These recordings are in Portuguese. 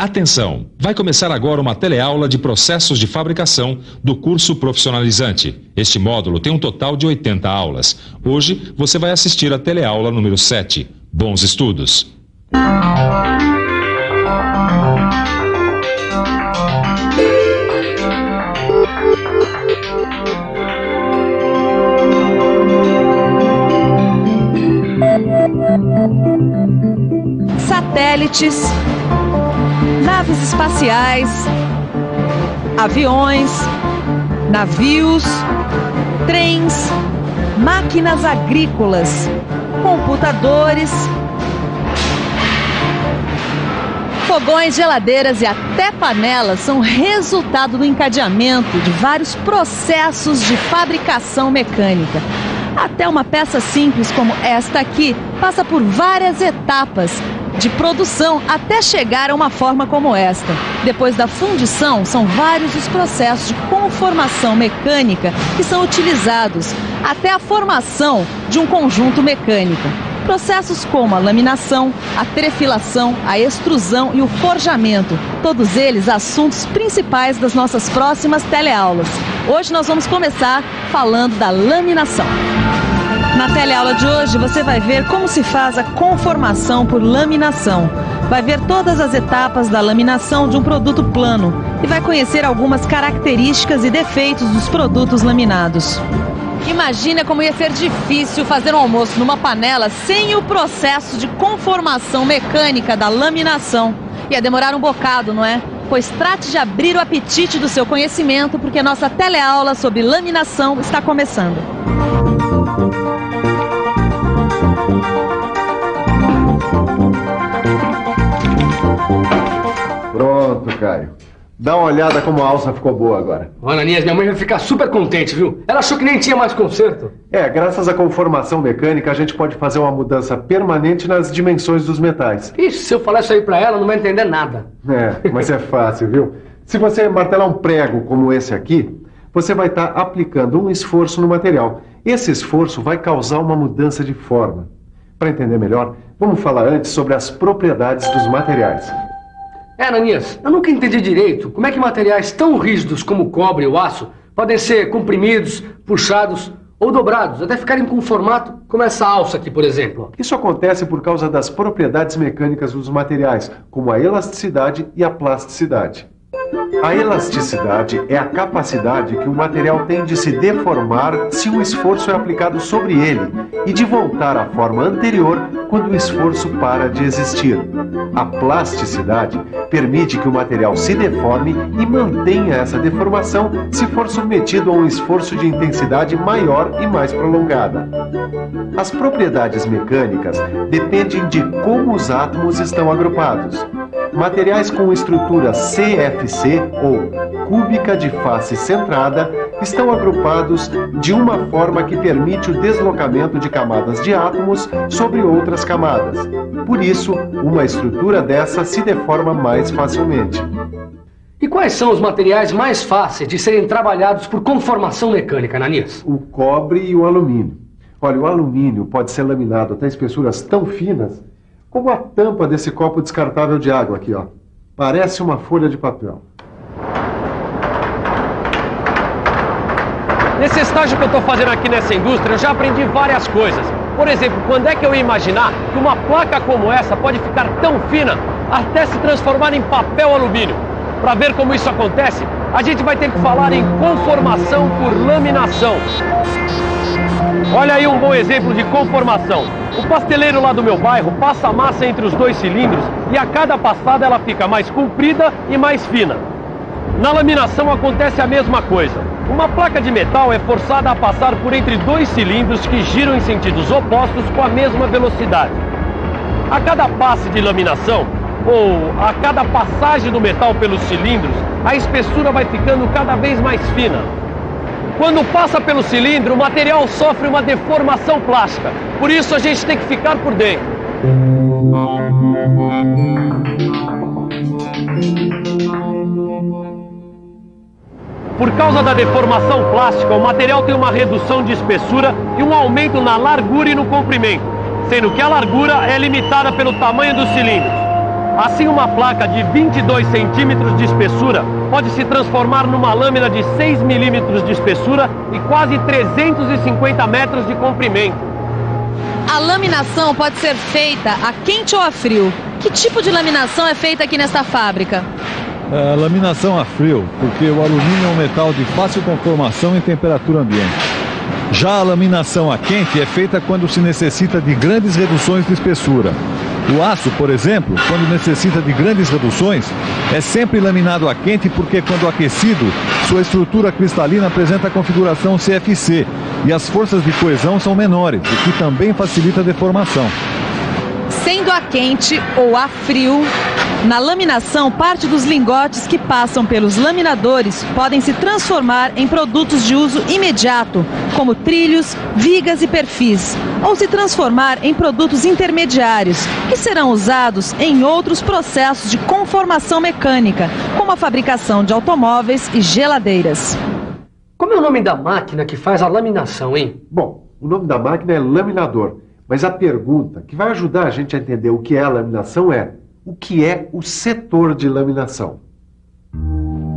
Atenção! Vai começar agora uma teleaula de processos de fabricação do curso profissionalizante. Este módulo tem um total de 80 aulas. Hoje você vai assistir a teleaula número 7. Bons estudos! Satélites, naves espaciais, aviões, navios, trens, máquinas agrícolas, computadores, fogões, geladeiras e até panelas são resultado do encadeamento de vários processos de fabricação mecânica. Até uma peça simples como esta aqui passa por várias etapas de produção até chegar a uma forma como esta. Depois da fundição, são vários os processos de conformação mecânica que são utilizados até a formação de um conjunto mecânico. Processos como a laminação, a trefilação, a extrusão e o forjamento. Todos eles assuntos principais das nossas próximas teleaulas. Hoje nós vamos começar falando da laminação. Na teleaula de hoje você vai ver como se faz a conformação por laminação. Vai ver todas as etapas da laminação de um produto plano e vai conhecer algumas características e defeitos dos produtos laminados. Imagina como ia ser difícil fazer um almoço numa panela sem o processo de conformação mecânica da laminação. Ia demorar um bocado, não é? Pois trate de abrir o apetite do seu conhecimento, porque a nossa teleaula sobre laminação está começando. Pronto, Caio. Dá uma olhada como a alça ficou boa agora. Ô, Ananias, minha mãe vai ficar super contente, viu? Ela achou que nem tinha mais conserto. Graças à conformação mecânica, a gente pode fazer uma mudança permanente nas dimensões dos metais. Ixi, se eu falar isso aí pra ela, não vai entender nada. Mas é fácil, viu? Se você martelar um prego como esse aqui, você vai estar aplicando um esforço no material. Esse esforço vai causar uma mudança de forma. Para entender melhor, vamos falar antes sobre as propriedades dos materiais. Ananias, eu nunca entendi direito como é que materiais tão rígidos como o cobre e o aço podem ser comprimidos, puxados ou dobrados, até ficarem com um formato como essa alça aqui, por exemplo. Isso acontece por causa das propriedades mecânicas dos materiais, como a elasticidade e a plasticidade. A elasticidade é a capacidade que o material tem de se deformar se um esforço é aplicado sobre ele e de voltar à forma anterior quando o esforço para de existir. A plasticidade permite que o material se deforme e mantenha essa deformação se for submetido a um esforço de intensidade maior e mais prolongada. As propriedades mecânicas dependem de como os átomos estão agrupados. Materiais com estrutura CFC, ou cúbica de face centrada, estão agrupados de uma forma que permite o deslocamento de camadas de átomos sobre outras camadas. Por isso, uma estrutura dessa se deforma mais facilmente. E quais são os materiais mais fáceis de serem trabalhados por conformação mecânica, Ananias? O cobre e o alumínio. Olha, o alumínio pode ser laminado até espessuras tão finas como a tampa desse copo descartável de água aqui, ó. Parece uma folha de papel. Nesse estágio que eu estou fazendo aqui nessa indústria, eu já aprendi várias coisas. Por exemplo, quando é que eu ia imaginar que uma placa como essa pode ficar tão fina até se transformar em papel alumínio? Para ver como isso acontece, a gente vai ter que falar em conformação por laminação. Olha aí um bom exemplo de conformação. O pasteleiro lá do meu bairro passa a massa entre os dois cilindros e a cada passada ela fica mais comprida e mais fina. Na laminação acontece a mesma coisa. Uma placa de metal é forçada a passar por entre dois cilindros que giram em sentidos opostos com a mesma velocidade. A cada passe de laminação, ou a cada passagem do metal pelos cilindros, a espessura vai ficando cada vez mais fina. Quando passa pelo cilindro, o material sofre uma deformação plástica. Por isso a gente tem que ficar por dentro. Por causa da deformação plástica, o material tem uma redução de espessura e um aumento na largura e no comprimento, sendo que a largura é limitada pelo tamanho dos cilindros. Assim, uma placa de 22 centímetros de espessura pode se transformar numa lâmina de 6 milímetros de espessura e quase 350 metros de comprimento. A laminação pode ser feita a quente ou a frio. Que tipo de laminação é feita aqui nesta fábrica? A laminação a frio, porque o alumínio é um metal de fácil conformação em temperatura ambiente. Já a laminação a quente é feita quando se necessita de grandes reduções de espessura. O aço, por exemplo, quando necessita de grandes reduções, é sempre laminado a quente porque, quando aquecido, sua estrutura cristalina apresenta a configuração CFC e as forças de coesão são menores, o que também facilita a deformação. Sendo a quente ou a frio, na laminação, parte dos lingotes que passam pelos laminadores podem se transformar em produtos de uso imediato, como trilhos, vigas e perfis, ou se transformar em produtos intermediários, que serão usados em outros processos de conformação mecânica, como a fabricação de automóveis e geladeiras. Como é o nome da máquina que faz a laminação, hein? Bom, o nome da máquina é laminador, mas a pergunta que vai ajudar a gente a entender o que é a laminação é: o que é o setor de laminação?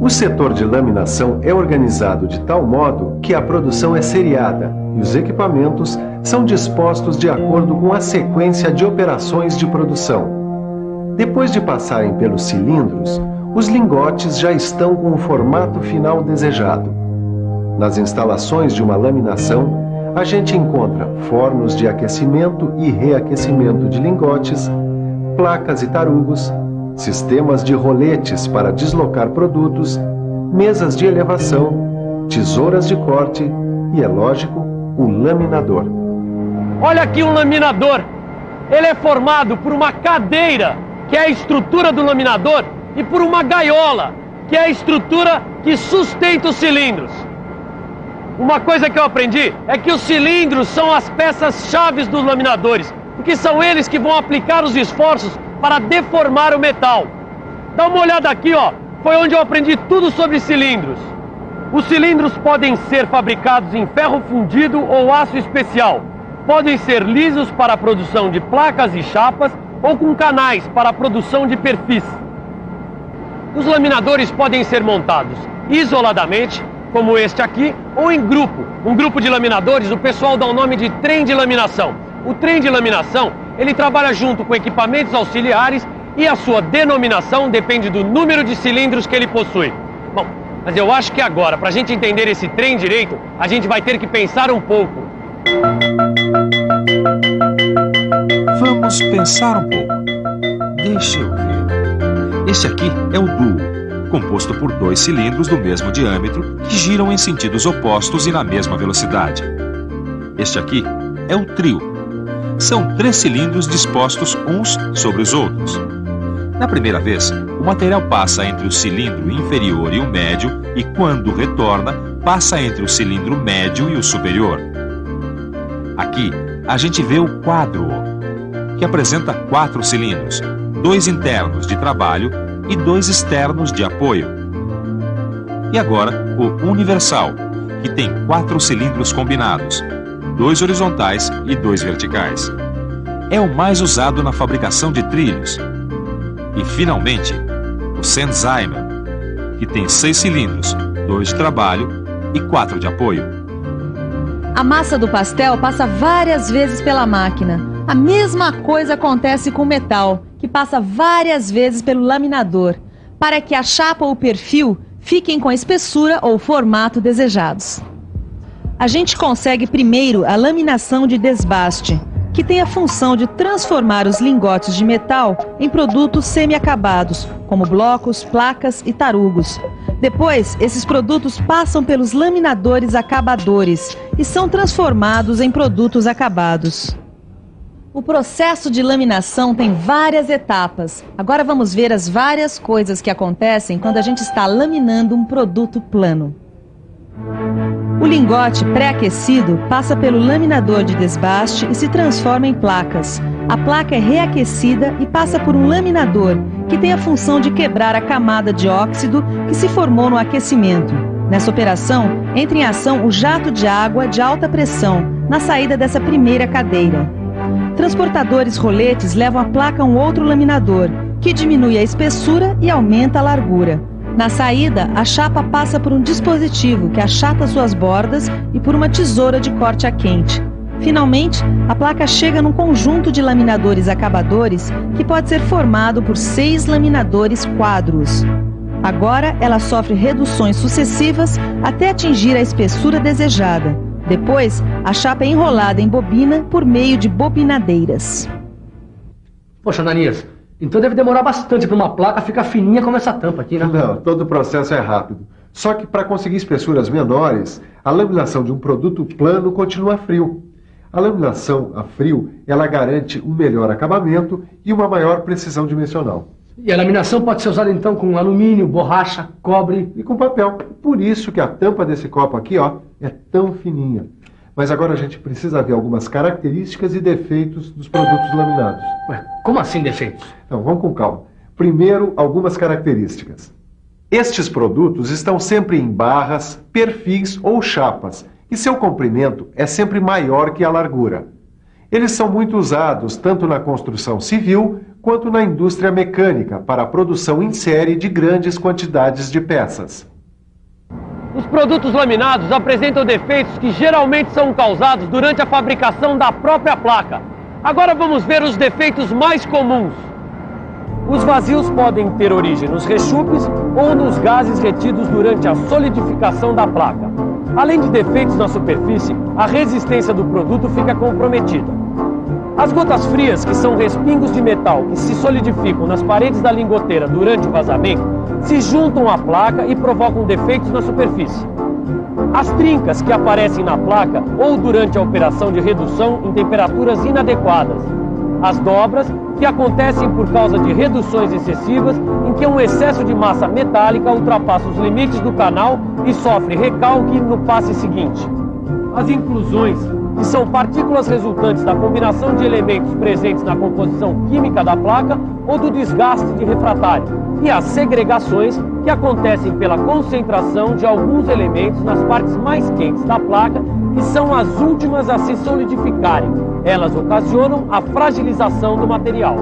O setor de laminação é organizado de tal modo que a produção é seriada e os equipamentos são dispostos de acordo com a sequência de operações de produção. Depois de passarem pelos cilindros, os lingotes já estão com o formato final desejado. Nas instalações de uma laminação, a gente encontra fornos de aquecimento e reaquecimento de lingotes, placas e tarugos, sistemas de roletes para deslocar produtos, mesas de elevação, tesouras de corte e, é lógico, o laminador. Olha aqui um laminador. Ele é formado por uma cadeira, que é a estrutura do laminador, e por uma gaiola, que é a estrutura que sustenta os cilindros. Uma coisa que eu aprendi é que os cilindros são as peças-chave dos laminadores, porque são eles que vão aplicar os esforços para deformar o metal. Dá uma olhada aqui, ó. Foi onde eu aprendi tudo sobre cilindros. Os cilindros podem ser fabricados em ferro fundido ou aço especial. Podem ser lisos para a produção de placas e chapas ou com canais para a produção de perfis. Os laminadores podem ser montados isoladamente, como este aqui, ou em grupo. Um grupo de laminadores, o pessoal dá o nome de trem de laminação. O trem de laminação, ele trabalha junto com equipamentos auxiliares e a sua denominação depende do número de cilindros que ele possui. Bom, mas eu acho que agora, para a gente entender esse trem direito, a gente vai ter que pensar um pouco. Vamos pensar um pouco. Deixa eu ver. Este aqui é o duo, composto por 2 cilindros do mesmo diâmetro que giram em sentidos opostos e na mesma velocidade. Este aqui é o trio. São 3 cilindros dispostos uns sobre os outros. Na primeira vez, o material passa entre o cilindro inferior e o médio e, quando retorna, passa entre o cilindro médio e o superior. Aqui, a gente vê o quádruo, que apresenta 4 cilindros, 2 internos de trabalho e 2 externos de apoio. E agora, o universal, que tem 4 cilindros combinados, 2 horizontais e 2 verticais. É o mais usado na fabricação de trilhos. E, finalmente, o Sennheimer, que tem 6 cilindros, 2 de trabalho e 4 de apoio. A massa do pastel passa várias vezes pela máquina. A mesma coisa acontece com o metal, que passa várias vezes pelo laminador, para que a chapa ou o perfil fiquem com a espessura ou formato desejados. A gente consegue primeiro a laminação de desbaste, que tem a função de transformar os lingotes de metal em produtos semi-acabados, como blocos, placas e tarugos. Depois, esses produtos passam pelos laminadores acabadores e são transformados em produtos acabados. O processo de laminação tem várias etapas. Agora vamos ver as várias coisas que acontecem quando a gente está laminando um produto plano. O lingote pré-aquecido passa pelo laminador de desbaste e se transforma em placas. A placa é reaquecida e passa por um laminador, que tem a função de quebrar a camada de óxido que se formou no aquecimento. Nessa operação, entra em ação o jato de água de alta pressão na saída dessa primeira cadeira. Transportadores roletes levam a placa a um outro laminador, que diminui a espessura e aumenta a largura. Na saída, a chapa passa por um dispositivo que achata suas bordas e por uma tesoura de corte a quente. Finalmente, a placa chega num conjunto de laminadores acabadores que pode ser formado por 6 laminadores quadros. Agora, ela sofre reduções sucessivas até atingir a espessura desejada. Depois, a chapa é enrolada em bobina por meio de bobinadeiras. Poxa, Ananias, então deve demorar bastante para uma placa ficar fininha como essa tampa aqui, né? Não, todo o processo é rápido. Só que para conseguir espessuras menores, a laminação de um produto plano continua a frio. A laminação a frio, ela garante um melhor acabamento e uma maior precisão dimensional. E a laminação pode ser usada então com alumínio, borracha, cobre e com papel. Por isso que a tampa desse copo aqui, ó, é tão fininha. Mas agora a gente precisa ver algumas características e defeitos dos produtos laminados. Ué, como assim defeitos? Então, vamos com calma. Primeiro, algumas características. Estes produtos estão sempre em barras, perfis ou chapas, e seu comprimento é sempre maior que a largura. Eles são muito usados tanto na construção civil quanto na indústria mecânica para a produção em série de grandes quantidades de peças. Os produtos laminados apresentam defeitos que geralmente são causados durante a fabricação da própria placa. Agora vamos ver os defeitos mais comuns. Os vazios podem ter origem nos rechupes ou nos gases retidos durante a solidificação da placa. Além de defeitos na superfície, a resistência do produto fica comprometida. As gotas frias, que são respingos de metal que se solidificam nas paredes da lingoteira durante o vazamento, se juntam à placa e provocam defeitos na superfície. As trincas que aparecem na placa ou durante a operação de redução em temperaturas inadequadas. As dobras, que acontecem por causa de reduções excessivas em que um excesso de massa metálica ultrapassa os limites do canal e sofre recalque no passe seguinte. As inclusões, que são partículas resultantes da combinação de elementos presentes na composição química da placa ou do desgaste de refratário. E as segregações, que acontecem pela concentração de alguns elementos nas partes mais quentes da placa, que são as últimas a se solidificarem. Elas ocasionam a fragilização do material.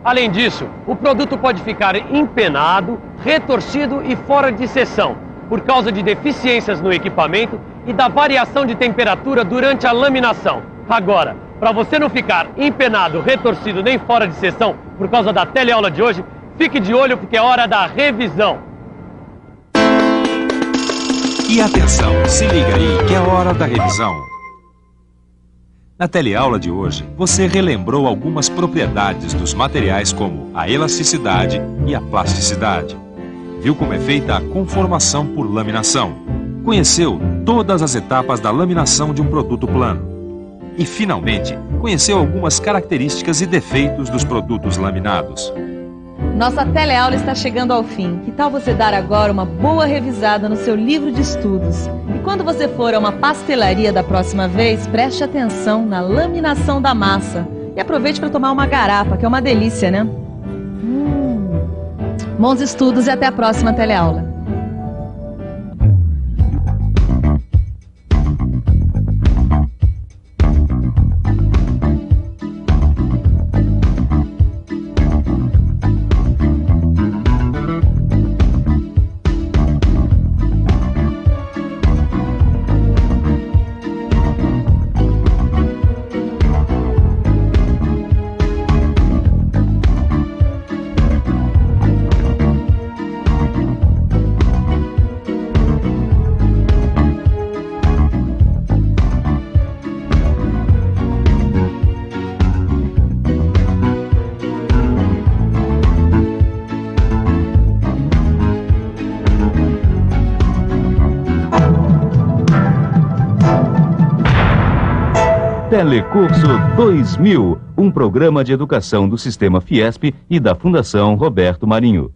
Além disso, o produto pode ficar empenado, retorcido e fora de seção, por causa de deficiências no equipamento e da variação de temperatura durante a laminação. Agora, para você não ficar empenado, retorcido nem fora de seção por causa da teleaula de hoje, fique de olho porque é hora da revisão. E atenção, se liga aí que é hora da revisão. Na teleaula de hoje, você relembrou algumas propriedades dos materiais como a elasticidade e a plasticidade. Viu como é feita a conformação por laminação. Conheceu todas as etapas da laminação de um produto plano. E, finalmente, conheceu algumas características e defeitos dos produtos laminados. Nossa teleaula está chegando ao fim. Que tal você dar agora uma boa revisada no seu livro de estudos? E quando você for a uma pastelaria da próxima vez, preste atenção na laminação da massa. E aproveite para tomar uma garapa, que é uma delícia, né? Bons estudos e até a próxima teleaula. Telecurso 2000, um programa de educação do Sistema Fiesp e da Fundação Roberto Marinho.